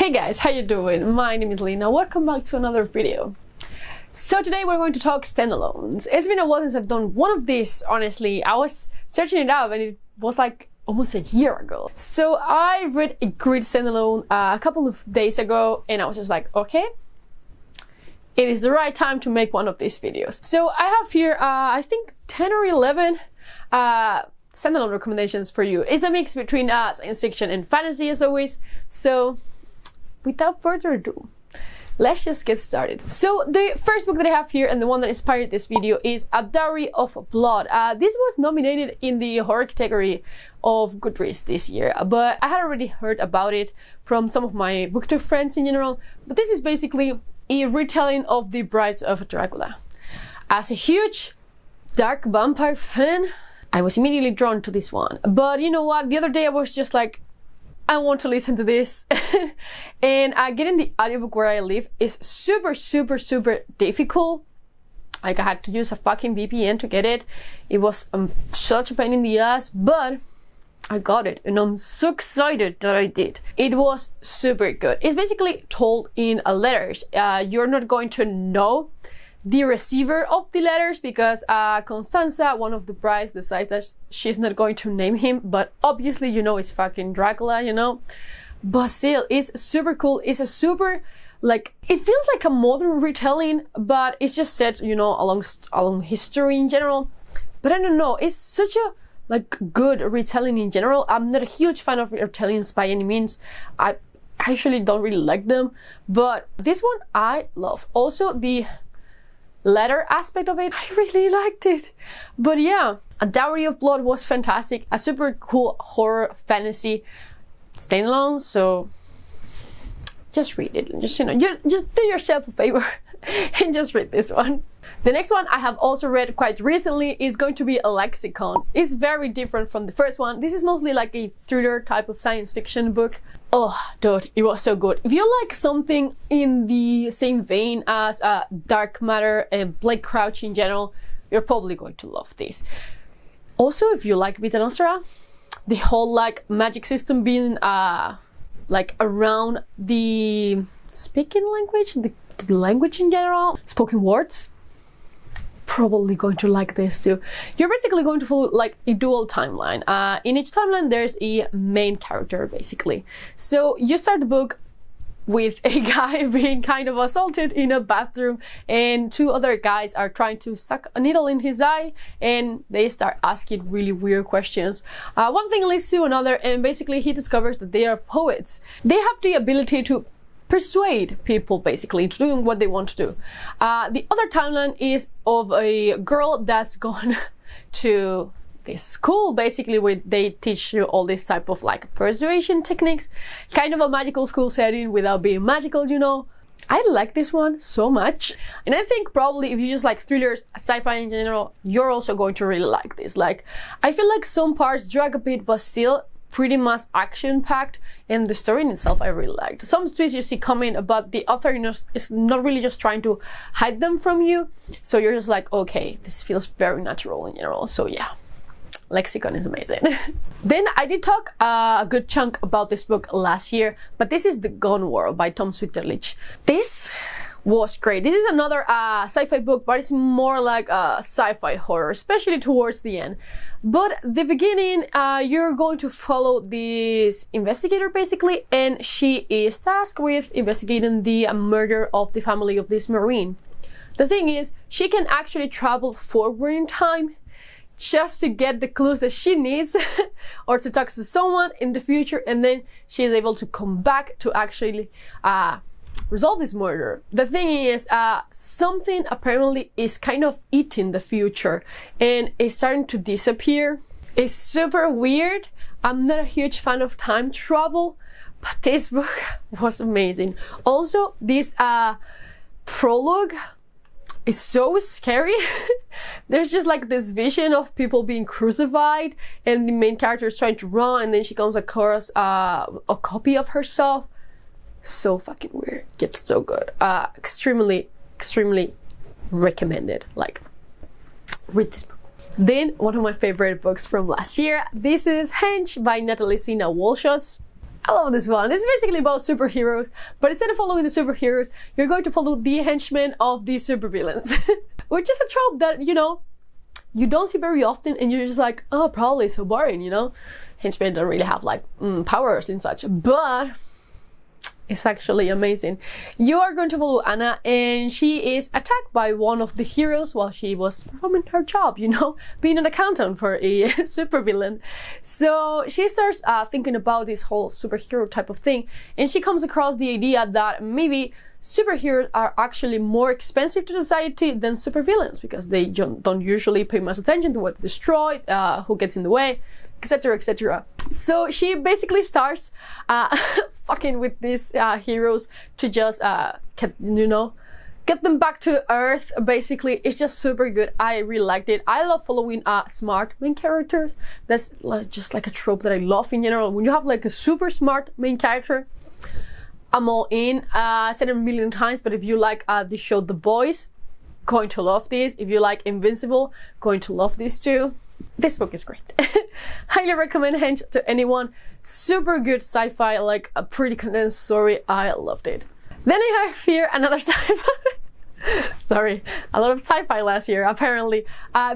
Hey guys, how you doing? My name is Lena. Welcome back to another video. So today we're going to talk standalones. It's been a while since I've done one of these, honestly. I was searching it up and it was like almost a year ago. So I read a great standalone a couple of days ago and I was just like, okay, it is the right time to make one of these videos. So I have here, I think 10 or 11 standalone recommendations for you. It's a mix between science fiction and fantasy as always. So without further ado, let's just get started. So the first book that I have here and the one that inspired this video is A Dowry of Blood. This was nominated in the horror category of Goodreads this year, but I had already heard about it from some of my booktube friends in general. But this is basically a retelling of The Brides of Dracula. As a huge dark vampire fan, I was immediately drawn to this one. But you know what? The other day I was just like, I want to listen to this. And getting the audiobook where I live is super difficult. Like I had to use a fucking VPN to get it. It was such a pain in the ass, but I got it and I'm so excited that I did. It was super good. It's basically told in letters. You're not going to know the receiver of the letters because Constanza, one of the brides, decides that she's not going to name him, but obviously you know it's fucking Dracula, you know. But still, it's super cool. It's a super, like, it feels like a modern retelling, but it's just set, you know, along history in general. But I don't know, it's such a like good retelling in general. I'm not a huge fan of retellings by any means. I actually don't really like them, but this one I love. Also the letter aspect of it, I really liked it. But yeah, A Dowry of Blood was fantastic. A super cool horror fantasy standalone, so just read it. Just, you know, just do yourself a favor and just read this one. The next one I have also read quite recently is going to be a Lexicon. It's very different from the first one. This is mostly like a thriller type of science fiction book. Oh, dude, it was so good. If you like something in the same vein as Dark Matter and Blake Crouch in general, you're probably going to love this. Also, if you like Vita Nostra, the whole like magic system being like around the speaking language, the language in general, spoken words, probably going to like this too. You're basically going to follow like a dual timeline. In each timeline there's a main character basically. So you start the book with a guy being kind of assaulted in a bathroom and two other guys are trying to stuck a needle in his eye and they start asking really weird questions. One thing leads to another and basically he discovers that they are poets. They have the ability to persuade people basically into doing what they want to do. The other timeline is of a girl that's gone to this school basically where they teach you all this type of like persuasion techniques, kind of a magical school setting without being magical, you know. I like this one so much, and I think probably if you just like thrillers, sci-fi in general, you're also going to really like this. Like, I feel like some parts drag a bit, but still pretty much action-packed, and the story in itself I really liked. Some twists you see coming, but the author, you know, is not really just trying to hide them from you, so you're just like, okay, this feels very natural in general. So yeah, Lexicon is amazing. Then I did talk a good chunk about this book last year, but this is The Gone World by Tom Switterlich. This was great. This is another sci-fi book, but it's more like a sci-fi horror, especially towards the end. But the beginning, you're going to follow this investigator basically, and she is tasked with investigating the murder of the family of this Marine. The thing is, she can actually travel forward in time just to get the clues that she needs or to talk to someone in the future, and then she is able to come back to actually resolve this murder. The thing is, something apparently is kind of eating the future and is starting to disappear. It's super weird. I'm not a huge fan of time travel, but this book was amazing. Also, this prologue is so scary. There's just like this vision of people being crucified and the main character is trying to run and then she comes across a copy of herself. So fucking weird, yet so good. Extremely recommended. Like, read this book. Then one of my favorite books from last year. This is Hench by Natalie Sina Walshotz. I love this one. It's basically about superheroes, but instead of following the superheroes, you're going to follow the henchmen of the supervillains. Which is a trope that, you know, you don't see very often, and you're just like, oh, probably so boring, you know? Henchmen don't really have like powers and such, but it's actually amazing. You are going to follow Anna, and she is attacked by one of the heroes while she was performing her job, you know, being an accountant for a supervillain. So she starts thinking about this whole superhero type of thing, and she comes across the idea that maybe superheroes are actually more expensive to society than supervillains, because they don't usually pay much attention to what they destroy, who gets in the way, etc, etc. So she basically starts fucking with these heroes to just you know, get them back to earth. Basically, it's just super good. I really liked it. I love following smart main characters. That's just like a trope that I love in general. When you have like a super smart main character, I'm all in. I said it a million times, but if you like the show The Boys, going to love this. If you like Invincible, going to love this too. This book is great. Highly recommend Hench to anyone. Super good sci-fi, like a pretty condensed story. I loved it. Then I have here another sci-fi. Sorry, a lot of sci-fi last year, apparently.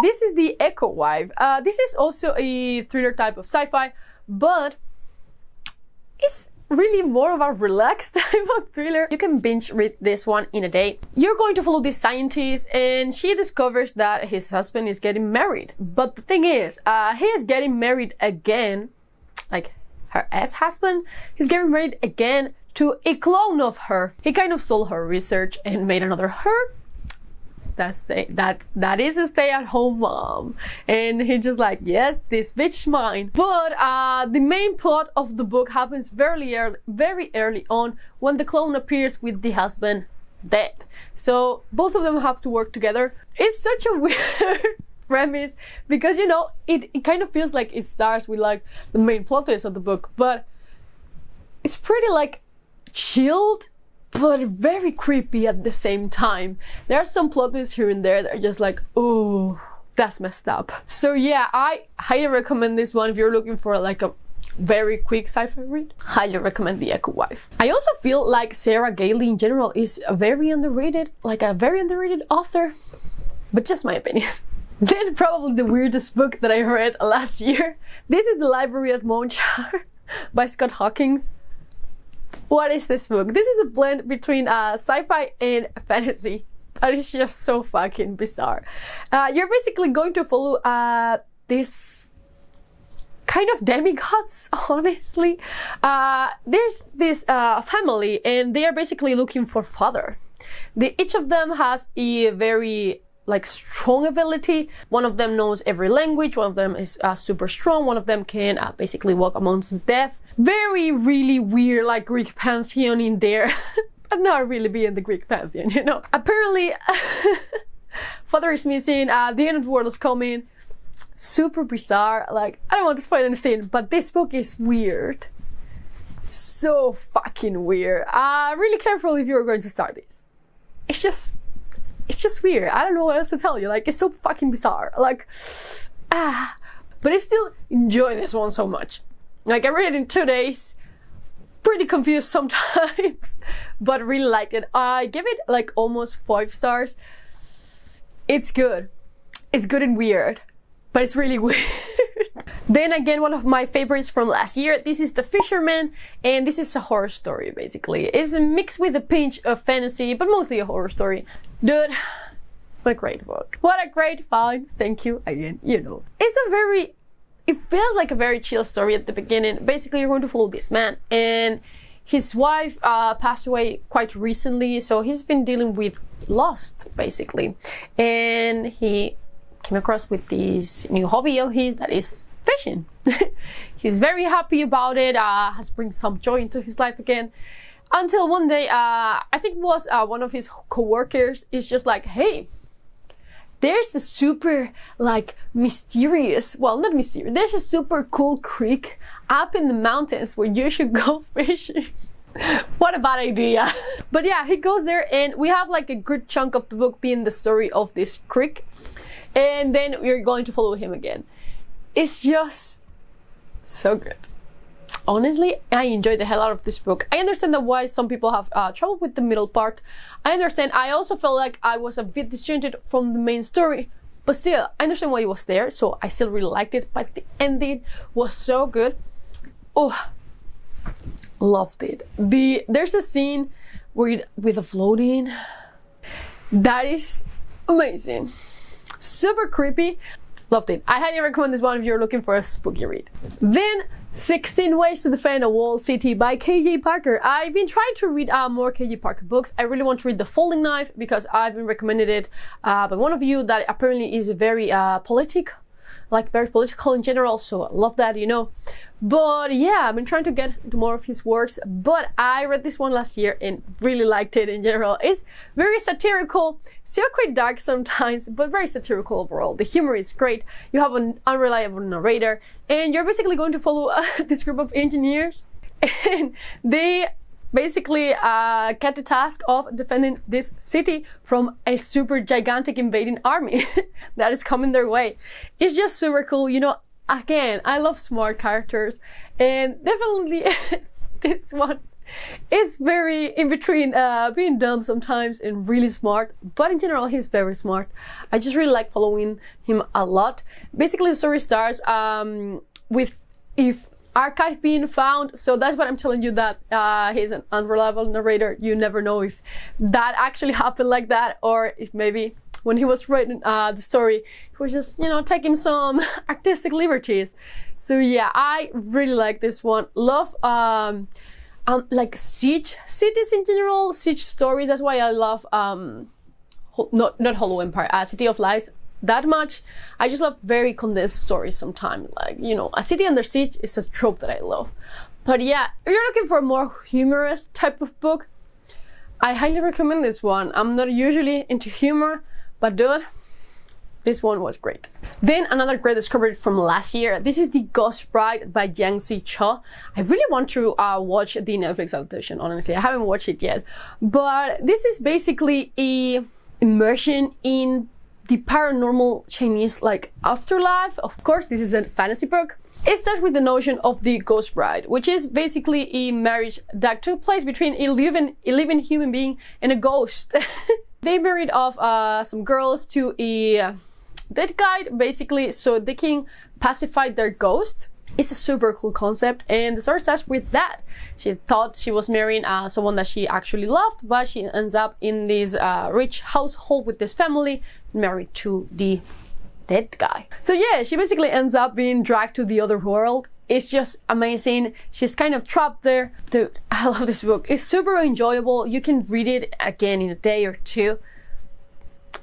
This is The Echo Wife. This is also a thriller type of sci-fi, but it's really more of a relaxed type of thriller. You can binge read this one in a day. You're going to follow this scientist, and she discovers that his husband is getting married. But the thing is, he is getting married again, like her ex-husband. He's getting married again to a clone of her. He kind of stole her research and made another her. That is a stay-at-home mom, and he's just like, yes, this bitch mine. But the main plot of the book happens very early on, when the clone appears with the husband dead. So both of them have to work together. It's such a weird premise, because, you know, it kind of feels like it starts with like the main plot twist of the book, but it's pretty like chilled, but very creepy at the same time. There are some plot twists here and there that are just like, oh, that's messed up. So yeah, I highly recommend this one if you're looking for like a very quick sci-fi read. Highly recommend The Echo Wife. I also feel like Sarah Gailey in general is a very underrated author, but just my opinion. Then probably the weirdest book that I read last year. This is The Library at Char by Scott Hawkins. What is this book? This is a blend between sci-fi and fantasy, but it's just so fucking bizarre. You're basically going to follow this kind of demigods, honestly. There's this family, and they are basically looking for father. Each of them has a very like strong ability. One of them knows every language. One of them is super strong. One of them can basically walk amongst death. Very really weird, like Greek pantheon in there. But not really be in the Greek pantheon, you know. Apparently father is missing. The end of the world is coming. Super bizarre. Like, I don't want to spoil anything, but this book is weird. So fucking weird. Really careful if you're going to start this. It's just weird. I don't know what else to tell you. Like, it's so fucking bizarre. Like, but I still enjoy this one so much. Like, I read it in 2 days. Pretty confused sometimes, but really liked it. I give it like almost 5 stars. It's good. It's good and weird, but it's really weird. Then again, one of my favorites from last year. This is The Fisherman, and this is a horror story, basically. It's mixed with a pinch of fantasy, but mostly a horror story. Dude, what a great book. What a great find. Thank you again, you know. It feels like a very chill story at the beginning. Basically, you're going to follow this man, and his wife passed away quite recently, so he's been dealing with loss, basically. And he came across with this new hobby of his that is fishing. He's very happy about it, has brought some joy into his life again. Until one day, I think it was one of his co-workers is just like, hey, there's a super like mysterious, well, not mysterious, there's a super cool creek up in the mountains where you should go fishing. What a bad idea. But yeah, he goes there, and we have like a good chunk of the book being the story of this creek, and then we're going to follow him again. It's just so good. honestly, I enjoyed the hell out of this book. I understand that why some people have trouble with the middle part. I understand. I also felt like I was a bit disjointed from the main story, but still, I understand why it was there, so I still really liked it. But the ending was so good. Oh, loved it. There's a scene with the floating. That is amazing. Super creepy. Loved it. I highly recommend this one if you're looking for a spooky read. Then 16 Ways to Defend a Walled City by KJ Parker. I've been trying to read more KJ Parker books. I really want to read The Folding Knife because I've been recommended it by one of you that apparently is very very political in general, so I love that, you know. But yeah, I've been trying to get into more of his works, but I read this one last year and really liked it in general. It's very satirical, still quite dark sometimes, but very satirical overall. The humor is great. You have an unreliable narrator, and you're basically going to follow this group of engineers, and they basically get the task of defending this city from a super gigantic invading army that is coming their way. It's just super cool, you know. Again, I love smart characters, and definitely this one is very in between being dumb sometimes and really smart, but in general he's very smart. I just really like following him a lot. Basically the story starts with if archive being found, so that's what I'm telling you, that he's an unreliable narrator. You never know if that actually happened like that, or if maybe when he was writing the story, he was just, you know, taking some artistic liberties. So yeah, I really like this one. Love like siege cities in general, siege stories. That's why I love not Hollow Empire, City of Lies that much. I just love very condensed stories sometimes. Like, you know, a city under siege is a trope that I love. But yeah, if you're looking for a more humorous type of book, I highly recommend this one. I'm not usually into humor, but dude, this one was great. Then another great discovery from last year. This is The Ghost Bride by Char. I really want to watch the Netflix adaptation, honestly. I haven't watched it yet. But this is basically a immersion in the paranormal Chinese like afterlife. Of course, this is a fantasy book. It starts with the notion of the ghost bride, which is basically a marriage that took place between a living human being and a ghost. They married off some girls to a dead guy, basically, so they can pacify their ghost. It's a super cool concept, and the story starts with that. She thought she was marrying someone that she actually loved, but she ends up in this rich household with this family, married to the dead guy. So yeah, she basically ends up being dragged to the other world. It's just amazing. She's kind of trapped there. Dude, I love this book. It's super enjoyable. You can read it again in a day or two.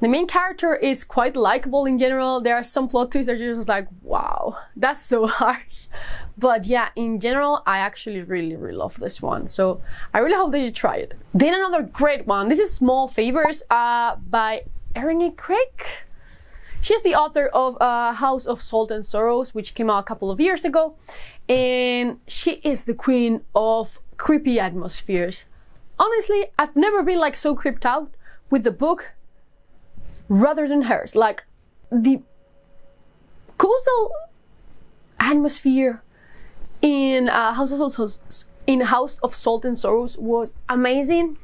The main character is quite likable in general. There are some plot twists that you're just like, wow, that's so harsh. But yeah, in general, I actually really love this one. So I really hope that you try it. Then another great one. This is Small Favors by Erin A. Craig. She's the author of House of Salt and Sorrows, which came out a couple of years ago. And she is the queen of creepy atmospheres. Honestly, I've never been like so creeped out with the book rather than hers. Like the coastal atmosphere in House of Salt and Sorrows was amazing.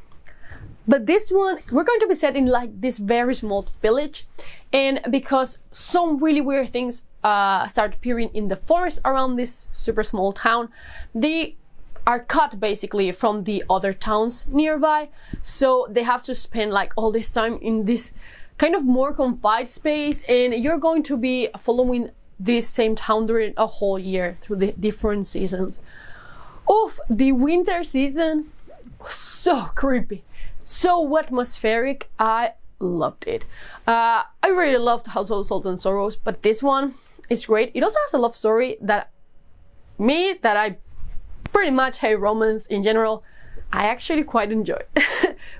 But this one, we're going to be set in like this very small village, and because some really weird things start appearing in the forest around this super small town, they are cut basically from the other towns nearby, so they have to spend like all this time in this kind of more confined space, and you're going to be following this same town during a whole year through the different seasons. Of the winter season was so creepy, so atmospheric. I loved it. I really loved House of Salt and Sorrows, but this one is great. It also has a love story that I pretty much hate romance in general. I actually quite enjoy,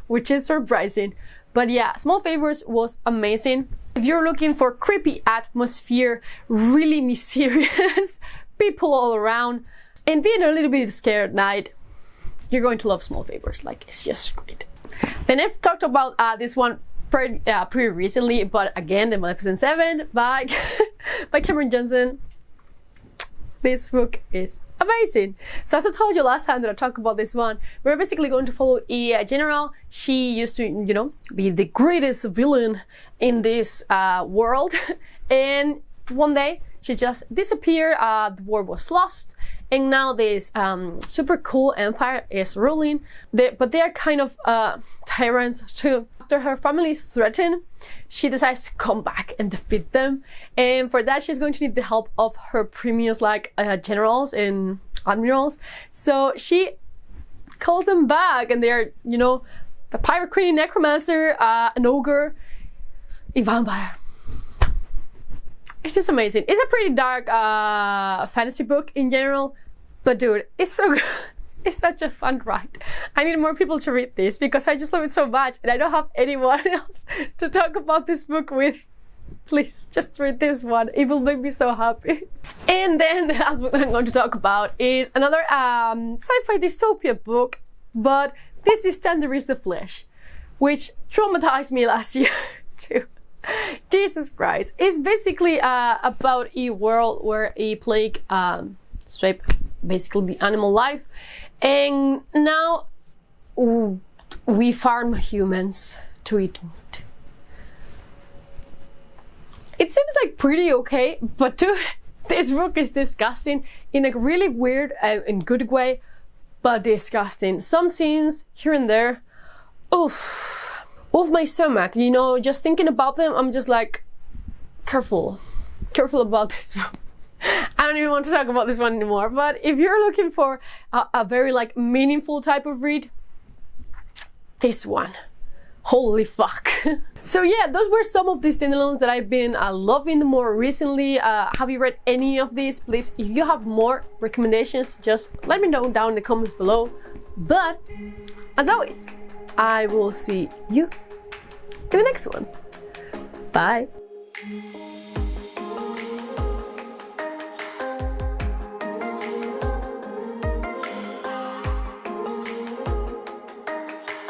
which is surprising. But yeah, Small Favors was amazing. If you're looking for creepy atmosphere, really mysterious people all around, and being a little bit scared at night, you're going to love Small Favors. Like, it's just great. Then I've talked about this one pretty recently, but again, the Maleficent 7 by by Cameron Johnson. This book is Amazing. So as I told you last time that I talked about this one, we're basically going to follow a general. She used to, you know, be the greatest villain in this world. And one day she just disappeared. The war was lost. And now this super cool empire is ruling. But they are kind of tyrants too. After her family is threatened, she decides to come back and defeat them. And for that, she's going to need the help of her previous like generals and admirals. So she calls them back, and they're, you know, the pirate queen, necromancer, an ogre, a vampire. It's just amazing. It's a pretty dark fantasy book in general, but dude, it's so good. It's such a fun ride. I need more people to read this because I just love it so much, and I don't have anyone else to talk about this book with. Please, just read this one. It will make me so happy. And then the last book that I'm going to talk about is another sci-fi dystopia book, but this is Tender is the Flesh, which traumatized me last year too. Jesus Christ. It's basically about a world where a plague swept basically the animal life, and now we farm humans to eat meat. It seems like pretty okay, but dude, this book is disgusting in a really weird and good way, but disgusting. Some scenes here and there, oof, off my stomach, you know, just thinking about them, I'm just like, careful about this book. I don't even want to talk about this one anymore, but if you're looking for a very like meaningful type of read, this one, holy fuck. So yeah, those were some of the standalones that I've been loving more recently. Have you read any of these? Please, if you have more recommendations, just let me know down in the comments below. But as always, I will see you in the next one. Bye.